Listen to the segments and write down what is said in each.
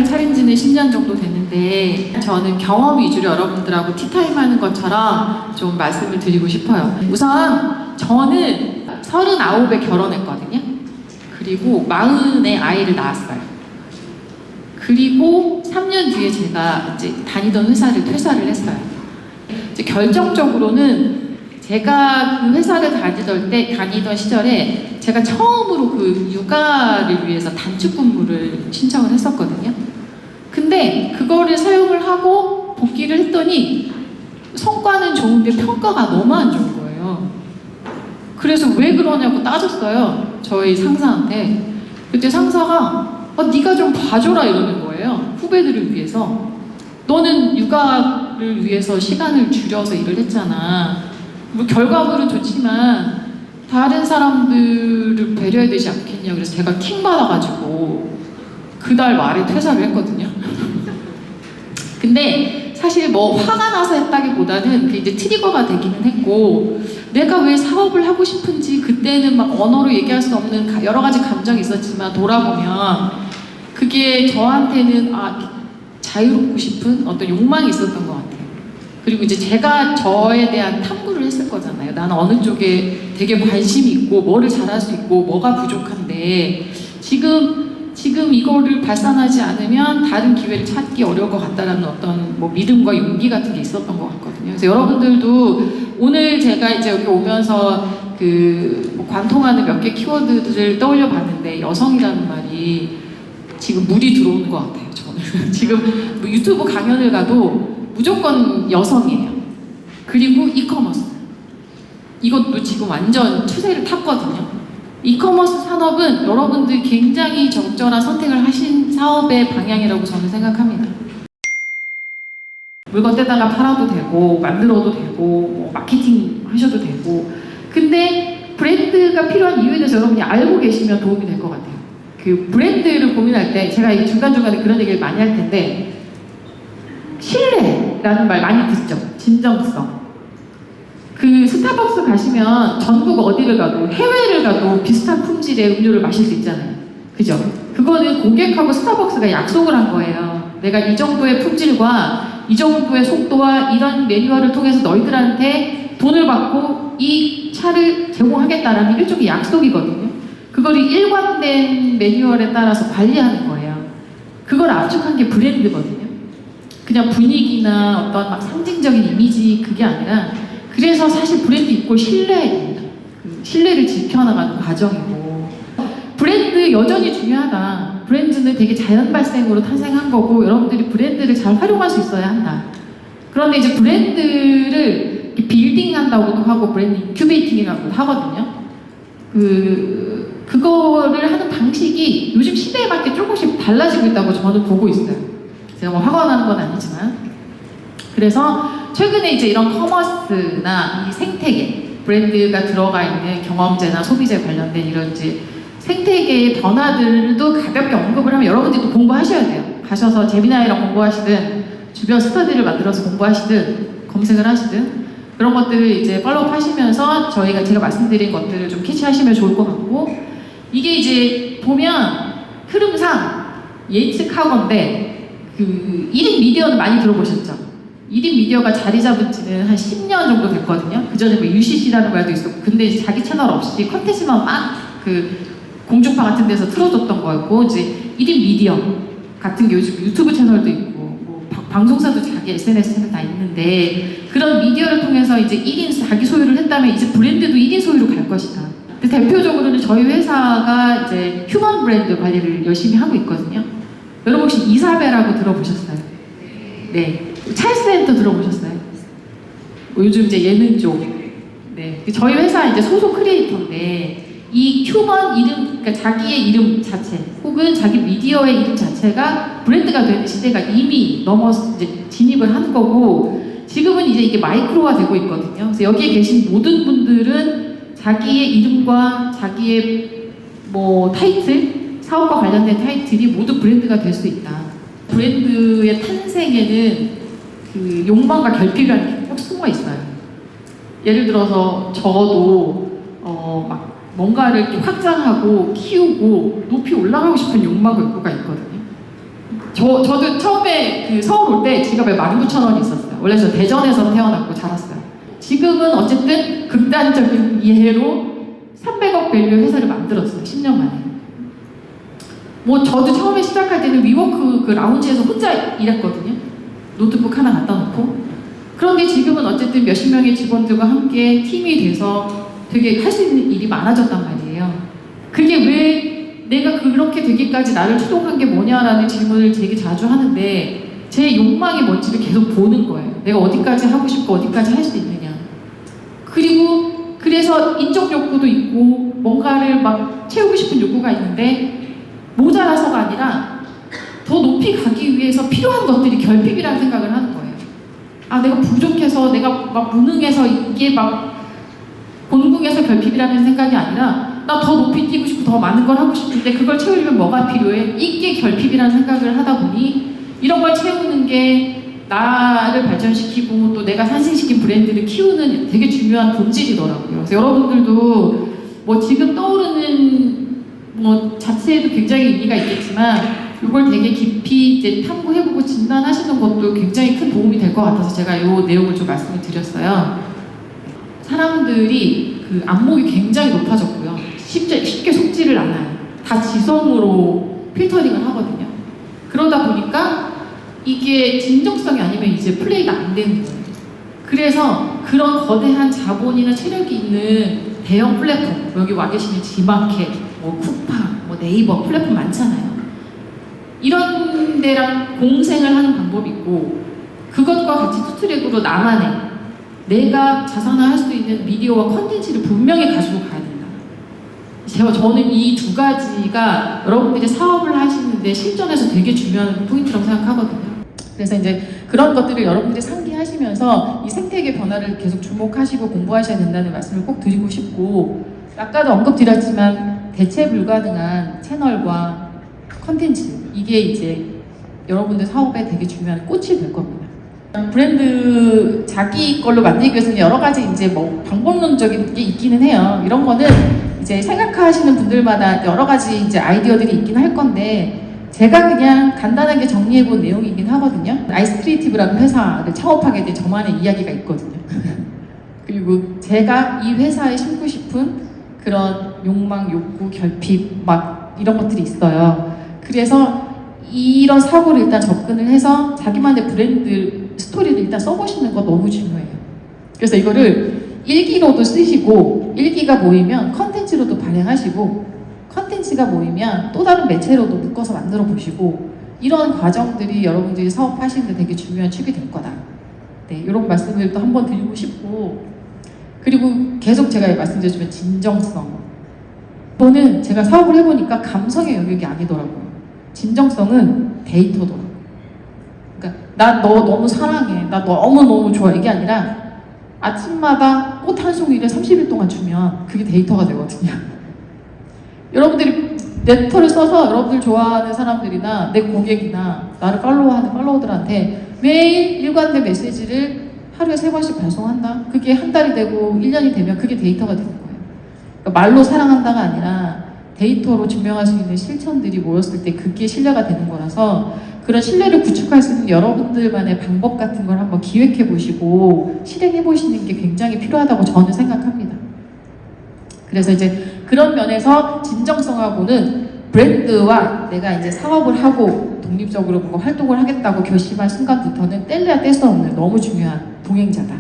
차린 지는 10년 정도 됐는데 저는 경험 위주로 여러분들하고 티타임 하는 것처럼 좀 말씀을 드리고 싶어요. 우선 저는 39에 결혼했거든요. 그리고 40에 아이를 낳았어요. 그리고 3년 뒤에 제가 이제 다니던 회사를 퇴사를 했어요. 이제 결정적으로는 제가 그 회사를 다니던 시절에 제가 처음으로 그 육아를 위해서 단축 근무를 신청을 했었거든요. 근데 그거를 사용을 하고 복귀를 했더니 성과는 좋은데 평가가 너무 안 좋은 거예요. 그래서 왜 그러냐고 따졌어요. 저희 상사한테. 그때 상사가 네가 좀 봐줘라 이러는 거예요. 후배들을 위해서. 너는 육아를 위해서 시간을 줄여서 일을 했잖아. 뭐 결과물은 좋지만 다른 사람들을 배려해야 되지 않겠냐. 그래서 제가 킹 받아가지고 그달 말에 퇴사를 했거든요. 근데 사실 뭐 화가 나서 했다기보다는 그게 이제 트리거가 되기는 했고, 내가 왜 사업을 하고 싶은지 그때는 막 언어로 얘기할 수 없는 여러 가지 감정이 있었지만 돌아보면 그게 저한테는 자유롭고 싶은 어떤 욕망이 있었던 것 같아요. 그리고 이제 제가 저에 대한 탐구를 했을 거잖아요. 나는 어느 쪽에 되게 관심이 있고 뭐를 잘할 수 있고 뭐가 부족한데 지금 이거를 발산하지 않으면 다른 기회를 찾기 어려울 것 같다라는 어떤 뭐 믿음과 용기 같은 게 있었던 것 같거든요. 그래서 여러분들도 오늘 제가 이제 여기 오면서 뭐 관통하는 몇 개 키워드들을 떠올려 봤는데 여성이라는 말이 지금 물이 들어오는 것 같아요. 저는 지금 뭐 유튜브 강연을 가도 무조건 여성이에요. 그리고 이커머스. 이것도 지금 완전 추세를 탔거든요. 이커머스 산업은 여러분들이 굉장히 적절한 선택을 하신 사업의 방향이라고 저는 생각합니다. 물건 떼다가 팔아도 되고 만들어도 되고 뭐 마케팅 하셔도 되고, 근데 브랜드가 필요한 이유에 대해서 여러분이 알고 계시면 도움이 될 것 같아요. 그 브랜드를 고민할 때 제가 중간중간에 그런 얘기를 많이 할 텐데, 신뢰라는 말 많이 듣죠. 진정성. 그 스타벅스 가시면 전국 어디를 가도 해외를 가도 비슷한 품질의 음료를 마실 수 있잖아요. 그죠? 그거는 고객하고 스타벅스가 약속을 한 거예요. 내가 이 정도의 품질과 이 정도의 속도와 이런 매뉴얼을 통해서 너희들한테 돈을 받고 이 차를 제공하겠다라는 일종의 약속이거든요. 그걸 일관된 매뉴얼에 따라서 관리하는 거예요. 그걸 압축한 게 브랜드거든요. 그냥 분위기나 어떤 막 상징적인 이미지 그게 아니라, 그래서 사실 브랜드 이꼴 신뢰입니다. 신뢰를 지켜나가는 과정이고, 브랜드 여전히 중요하다. 브랜드는 되게 자연 발생으로 탄생한 거고 여러분들이 브랜드를 잘 활용할 수 있어야 한다. 그런데 이제 브랜드를 빌딩한다고도 하고 브랜드 인큐베이팅이라고도 하거든요. 그거를 하는 방식이 요즘 시대에 맞게 조금씩 달라지고 있다고 저는 보고 있어요. 제가 뭐 화가 나는 건 아니지만. 그래서 최근에 이제 이런 커머스나 이 생태계, 브랜드가 들어가 있는 경험제나 소비재 관련된 이런 이제 생태계의 변화들도 가볍게 언급을 하면 여러분들이 또 공부하셔야 돼요. 가셔서 제미나이랑 공부하시든 주변 스터디를 만들어서 공부하시든 검색을 하시든 그런 것들을 이제 팔로우 하시면서 제가 말씀드린 것들을 좀 캐치하시면 좋을 것 같고, 이게 이제 보면 흐름상 예측하건데 1인 미디어는 많이 들어보셨죠? 1인 미디어가 자리 잡은 지는 한 10년 정도 됐거든요. 그 전에 뭐 UCC라는 말도 있었고, 근데 자기 채널 없이 컨텐츠만 막 공중파 같은 데서 틀어줬던 거였고, 이제 1인 미디어 같은 게 요즘 유튜브 채널도 있고, 뭐 방송사도 자기 SNS 채널 다 있는데, 그런 미디어를 통해서 이제 1인 자기 소유를 했다면 이제 브랜드도 1인 소유로 갈 것이다. 근데 대표적으로는 저희 회사가 이제 휴먼 브랜드 관리를 열심히 하고 있거든요. 여러분 혹시 이사벨라고 들어보셨어요? 네. 찰스엔터 들어보셨어요? 요즘 이제 예능 쪽. 네. 저희 회사 이제 소속 크리에이터인데, 이 휴먼 이름, 그러니까 자기의 이름 자체, 혹은 자기 미디어의 이름 자체가 브랜드가 되는 시대가 이미 이제 진입을 하는 거고, 지금은 이제 이게 마이크로화 되고 있거든요. 그래서 여기에 계신 모든 분들은 자기의 이름과 자기의 뭐 타이틀, 사업과 관련된 타이틀이 모두 브랜드가 될 수 있다. 브랜드의 탄생에는 욕망과 결핍이라는 게 꼭 숨어 있어요. 예를 들어서 저도 막 뭔가를 이렇게 확장하고 키우고 높이 올라가고 싶은 욕망과 욕구가 있거든요. 저도 처음에 그 서울 올 때 지갑에 19,000원이 있었어요. 원래 저 대전에서 태어났고 자랐어요. 지금은 어쨌든 극단적인 이해로 300억 밸류 회사를 만들었어요. 10년 만에. 뭐 저도 처음에 시작할 때는 위워크 그 라운지에서 혼자 일했거든요. 노트북 하나 갖다 놓고. 그런데 지금은 어쨌든 몇십 명의 직원들과 함께 팀이 돼서 되게 할 수 있는 일이 많아졌단 말이에요. 그게 왜 내가 그렇게 되기까지 나를 추동한 게 뭐냐라는 질문을 되게 자주 하는데 제 욕망이 뭔지를 계속 보는 거예요. 내가 어디까지 하고 싶고 어디까지 할 수 있느냐. 그리고 그래서 인적 욕구도 있고 뭔가를 막 채우고 싶은 욕구가 있는데 모자라서가 아니라 더 높이 가기 위해서 필요한 것들이 결핍이라는 생각을 하는 거예요. 아, 내가 부족해서 내가 막 무능해서 이게 막 곤궁해서 결핍이라는 생각이 아니라 나 더 높이 뛰고 싶고 더 많은 걸 하고 싶은데 그걸 채우려면 뭐가 필요해? 이게 결핍이라는 생각을 하다 보니 이런 걸 채우는 게 나를 발전시키고 또 내가 탄생시킨 브랜드를 키우는 되게 중요한 본질이더라고요. 그래서 여러분들도 뭐 지금 떠오르는 뭐 자체에도 굉장히 의미가 있겠지만 이걸 되게 깊이 이제 탐구해보고 진단하시는 것도 굉장히 큰 도움이 될 것 같아서 제가 이 내용을 좀 말씀을 드렸어요. 사람들이 그 안목이 굉장히 높아졌고요. 쉽게 속지를 않아요. 다 지성으로 필터링을 하거든요. 그러다 보니까 이게 진정성이 아니면 이제 플레이가 안 되는 거예요. 그래서 그런 거대한 자본이나 체력이 있는 대형 플랫폼, 여기 와 계시는 지마켓, 뭐 쿠팡, 뭐 네이버 플랫폼 많잖아요. 이런 데랑 공생을 하는 방법이 있고 그것과 같이 투트랙으로 나만의 내가 자산화할 수 있는 미디어와 컨텐츠를 분명히 가지고 가야 된다. 저는 이 두 가지가 여러분들이 사업을 하시는데 실전에서 되게 중요한 포인트라고 생각하거든요. 그래서 이제 그런 것들을 여러분들이 상기하시면서 이 생태계 변화를 계속 주목하시고 공부하셔야 된다는 말씀을 꼭 드리고 싶고, 아까도 언급드렸지만 대체 불가능한 채널과 컨텐츠, 이게 이제 여러분들 사업에 되게 중요한 꽃이 될 겁니다. 브랜드 자기 걸로 만들기 위해서는 여러 가지 이제 뭐 방법론적인 게 있기는 해요. 이런 거는 이제 생각하시는 분들마다 여러 가지 이제 아이디어들이 있긴 할 건데, 제가 그냥 간단하게 정리해본 내용이긴 하거든요. 아이스 크리에이티브라는 회사를 창업하게 된 저만의 이야기가 있거든요. 그리고 제가 이 회사에 심고 싶은 그런 욕망, 욕구, 결핍 막 이런 것들이 있어요. 그래서 이런 사고를 일단 접근을 해서 자기만의 브랜드 스토리를 일단 써보시는 거 너무 중요해요. 그래서 이거를 일기로도 쓰시고, 일기가 모이면 컨텐츠로도 발행하시고, 컨텐츠가 모이면 또 다른 매체로도 묶어서 만들어 보시고, 이런 과정들이 여러분들이 사업하시는데 되게 중요한 축이 될 거다. 네, 이런 말씀을 또 한번 드리고 싶고, 그리고 계속 제가 말씀드리지만 진정성. 저는 제가 사업을 해보니까 감성의 영역이 아니더라고요. 진정성은 데이터더라고요. 그러니까 나 너 너무 사랑해, 나 너무너무 좋아, 이게 아니라 아침마다 꽃 한 송이를 30일 동안 주면 그게 데이터가 되거든요. 여러분들이 레터를 써서 여러분들 좋아하는 사람들이나 내 고객이나 나를 팔로우하는 팔로워들한테 매일 일관된 메시지를 하루에 3번씩 발송한다? 그게 한 달이 되고 1년이 되면 그게 데이터가 되는 거예요. 그러니까 말로 사랑한다가 아니라 데이터로 증명할 수 있는 실천들이 모였을 때 그게 신뢰가 되는 거라서, 그런 신뢰를 구축할 수 있는 여러분들만의 방법 같은 걸 한번 기획해 보시고 실행해 보시는 게 굉장히 필요하다고 저는 생각합니다. 그래서 이제 그런 면에서 진정성하고는 브랜드와 내가 이제 사업을 하고 독립적으로 뭔가 활동을 하겠다고 결심한 순간부터는 뗄래야 뗄 수 없는 너무 중요한 동행자다,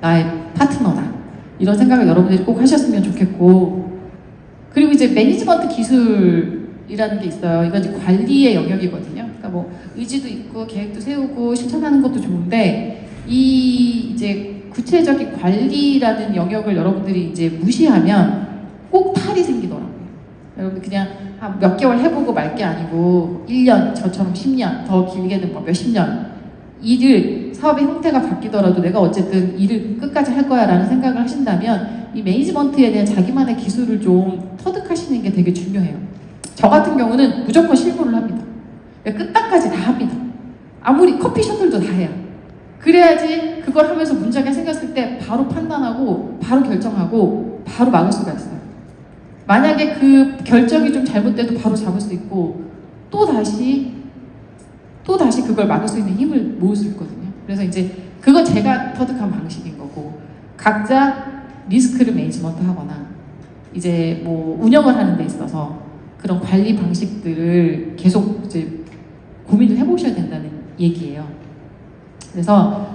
나의 파트너다, 이런 생각을 여러분들이 꼭 하셨으면 좋겠고, 그리고 이제 매니지먼트 기술이라는 게 있어요. 이건 이제 관리의 영역이거든요. 그러니까 뭐 의지도 있고 계획도 세우고 실천하는 것도 좋은데, 이 이제 구체적인 관리라는 영역을 여러분들이 이제 무시하면 꼭 탈이 생기더라고요. 여러분 그냥 한 몇 개월 해보고 말 게 아니고 1년, 저처럼 10년, 더 길게는 뭐 몇십 년 일을, 사업의 형태가 바뀌더라도 내가 어쨌든 일을 끝까지 할 거야 라는 생각을 하신다면 이 매니지먼트에 대한 자기만의 기술을 좀 터득하시는 게 되게 중요해요. 저 같은 경우는 무조건 실무를 합니다. 끝까지 다 합니다. 아무리 커피 셔틀도 다 해요. 그래야지 그걸 하면서 문제가 생겼을 때 바로 판단하고 바로 결정하고 바로 막을 수가 있어요. 만약에 그 결정이 좀 잘못돼도 바로 잡을 수 있고 또 다시 또 다시 그걸 막을 수 있는 힘을 모을 수 있거든요. 그래서 이제 그거 제가 터득한 방식인 거고, 각자 리스크를 매니지먼트 하거나 이제 뭐 운영을 하는 데 있어서 그런 관리 방식들을 계속 이제 고민을 해보셔야 된다는 얘기예요. 그래서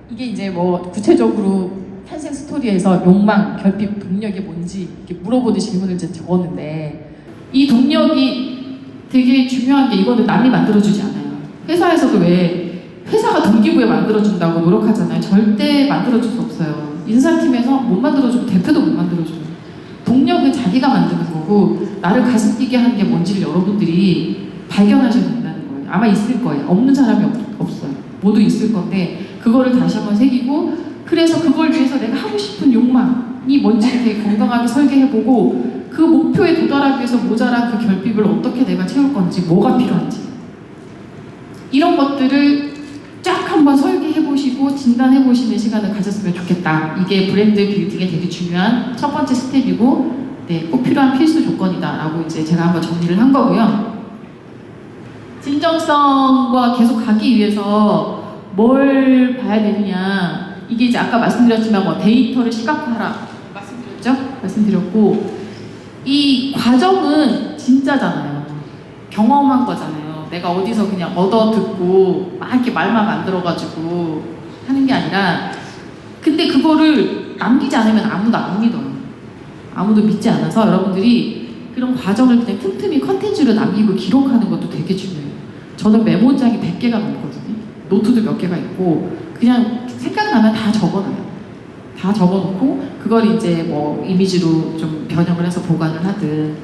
이게 이제 뭐 구체적으로 탄생 스토리에서 욕망, 결핍, 동력이 뭔지 이렇게 물어보는 질문을 이제 적었는데, 이 동력이 되게 중요한 게, 이거는 남이 만들어주지 않아요. 회사에서도 왜 회사가 동기부여 만들어준다고 노력하잖아요. 절대 만들어줄 수 없어요. 인사팀에서 못 만들어주고 대표도 못 만들어줘요. 동력은 자기가 만드는 거고, 나를 가슴 뛰게 하는 게 뭔지를 여러분들이 발견하셔야 된다는 거예요. 아마 있을 거예요. 없는 사람이 없어요. 모두 있을 건데, 그거를 다시 한번 새기고, 그래서 그걸 위해서 내가 하고 싶은 욕망이 뭔지를 되게 건강하게 설계해보고, 그 목표에 도달하기 위해서 모자란 그 결핍을 어떻게 내가 채울 건지, 뭐가 필요한지, 이런 것들을 쫙 한번 설계해보시고 진단해보시는 시간을 가졌으면 좋겠다. 이게 브랜드 빌딩에 되게 중요한 첫 번째 스텝이고, 네, 꼭 필요한 필수 조건이다 라고 이제 제가 한번 정리를 한 거고요. 진정성과 계속 가기 위해서 뭘 봐야 되느냐, 이게 이제 아까 말씀드렸지만 뭐 데이터를 시각화하라 말씀드렸고, 이 과정은 진짜잖아요. 경험한 거잖아요. 내가 어디서 그냥 얻어 듣고 막 이렇게 말만 만들어가지고 하는 게 아니라, 근데 그거를 남기지 않으면 아무도 안 믿어요. 아무도 믿지 않아서 여러분들이 그런 과정을 그냥 틈틈이 컨텐츠로 남기고 기록하는 것도 되게 중요해요. 저는 메모장이 100개가 넘거든요. 노트도 몇 개가 있고, 그냥 생각나면 다 적어놔요. 다 적어놓고 그걸 이제 뭐 이미지로 좀 변형을 해서 보관을 하든,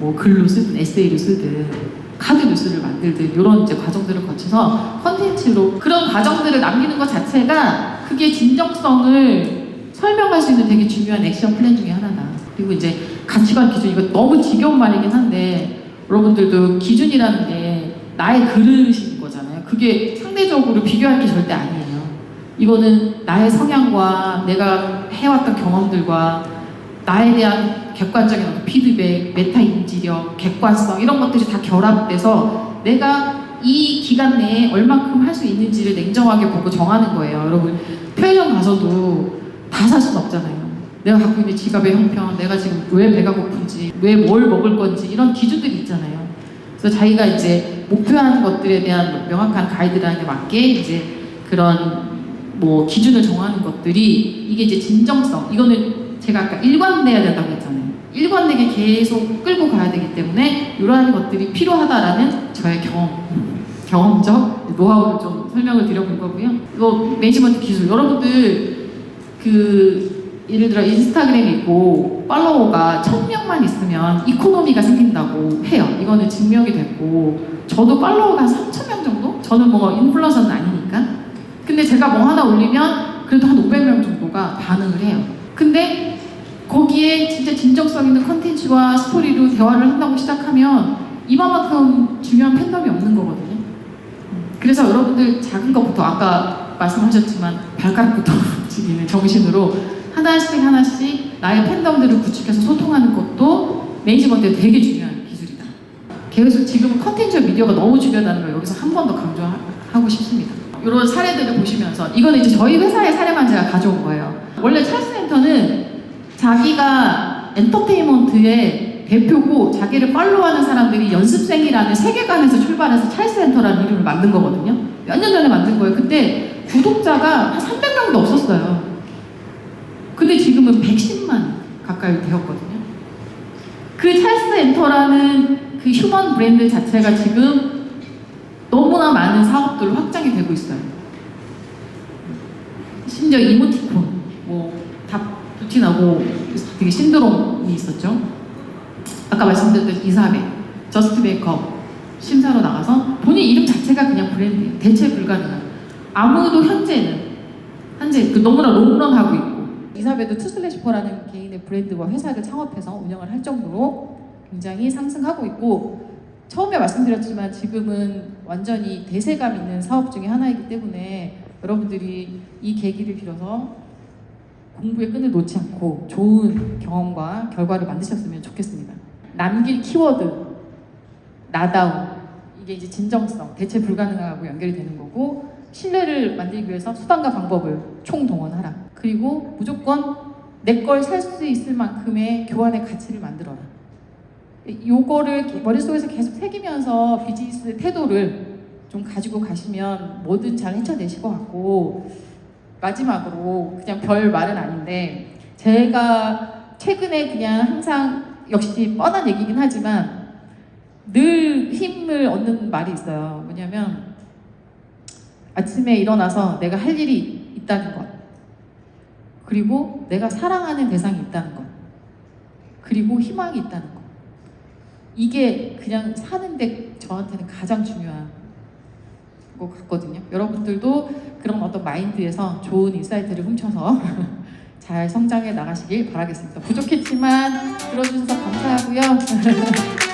뭐 글로 쓰든 에세이로 쓰든 카드 뉴스를 만들든, 이런 이제 과정들을 거쳐서 컨텐츠로 그런 과정들을 남기는 것 자체가 그게 진정성을 설명할 수 있는 되게 중요한 액션 플랜 중에 하나다. 그리고 이제 가치관 기준, 이거 너무 지겨운 말이긴 한데, 여러분들도 기준이라는 게 나의 그릇인 거잖아요. 그게 상대적으로 비교할 게 절대 아니에요. 이거는 나의 성향과 내가 해왔던 경험들과 나에 대한 객관적인 피드백, 메타 인지력, 객관성, 이런 것들이 다 결합돼서 내가 이 기간 내에 얼만큼 할 수 있는지를 냉정하게 보고 정하는 거예요. 여러분, 편의점 가서도 다 살 수는 없잖아요. 내가 갖고 있는 지갑의 형편, 내가 지금 왜 배가 고픈지, 왜 뭘 먹을 건지, 이런 기준들이 있잖아요. 그래서 자기가 이제 목표하는 것들에 대한 명확한 가이드라인에 맞게 이제 그런 뭐 기준을 정하는 것들이, 이게 이제 진정성, 이거는 제가 아까 일관돼야 된다고 했잖아요. 일관되게 계속 끌고 가야 되기 때문에 이러한 것들이 필요하다라는 저의 경험적 노하우를 좀 설명을 드려볼 거고요. 이거 매니지먼트 기술, 여러분들 예를 들어 인스타그램이 있고 팔로워가 1000명만 있으면 이코노미가 생긴다고 해요. 이거는 증명이 됐고, 저도 팔로워가 한 3000명 정도? 저는 뭐 인플루언서는 아니니까. 근데 제가 뭐 하나 올리면 그래도 한 500명 정도가 반응을 해요. 근데 거기에 진짜 진정성 있는 컨텐츠와 스토리로 대화를 한다고 시작하면 이만큼 중요한 팬덤이 없는 거거든요. 그래서 여러분들 작은 것부터, 아까 말씀하셨지만 발가락부터 움직이는 정신으로 하나씩 나의 팬덤들을 구축해서 소통하는 것도 매니지먼트에 되게 중요한 기술이다. 계속 지금은 컨텐츠와 미디어가 너무 중요하다는 걸 여기서 한 번 더 강조하고 싶습니다. 이런 사례들을 보시면서, 이거는 이제 저희 회사의 사례만 제가 가져온 거예요. 원래 찰스 엔터는 자기가 엔터테인먼트의 대표고, 자기를 팔로우하는 사람들이 연습생이라는 세계관에서 출발해서 찰스 엔터라는 이름을 만든 거거든요. 몇 년 전에 만든 거예요. 그때 구독자가 한 300명도 없었어요. 근데 지금은 110만 가까이 되었거든요. 그 찰스 엔터라는 그 휴먼 브랜드 자체가 지금 너무나 많은 사업들로 확장이 되고 있어요. 심지어 이모티콘, 다 루틴하고 되게 신드롬이 있었죠. 아까 말씀드렸던 이사벨, 저스트 메이크업 심사로 나가서 본인 이름 자체가 그냥 브랜드예요. 대체 불가능한. 아무도 현재 너무나 롱런하고 있고, 이사벨도 투슬래시퍼라는 개인의 브랜드와 회사를 창업해서 운영을 할 정도로 굉장히 상승하고 있고, 처음에 말씀드렸지만 지금은 완전히 대세감 있는 사업 중에 하나이기 때문에 여러분들이 이 계기를 빌어서 공부의 끈을 놓지 않고 좋은 경험과 결과를 만드셨으면 좋겠습니다. 남길 키워드, 나다움, 이게 이제 진정성, 대체 불가능하고 연결이 되는 거고, 신뢰를 만들기 위해서 수단과 방법을 총동원하라. 그리고 무조건 내 걸 살 수 있을 만큼의 교환의 가치를 만들어라. 요거를 머릿속에서 계속 새기면서 비즈니스 태도를 좀 가지고 가시면 뭐든 잘 헤쳐내실 것 같고, 마지막으로 그냥 별 말은 아닌데, 제가 최근에 그냥 항상 역시 뻔한 얘기긴 하지만 늘 힘을 얻는 말이 있어요. 뭐냐면 아침에 일어나서 내가 할 일이 있다는 것, 그리고 내가 사랑하는 대상이 있다는 것, 그리고 희망이 있다는 것. 이게 그냥 사는데 저한테는 가장 중요한 것 같거든요. 여러분들도 그런 어떤 마인드에서 좋은 인사이트를 훔쳐서 잘 성장해 나가시길 바라겠습니다. 부족했지만 들어주셔서 감사하고요.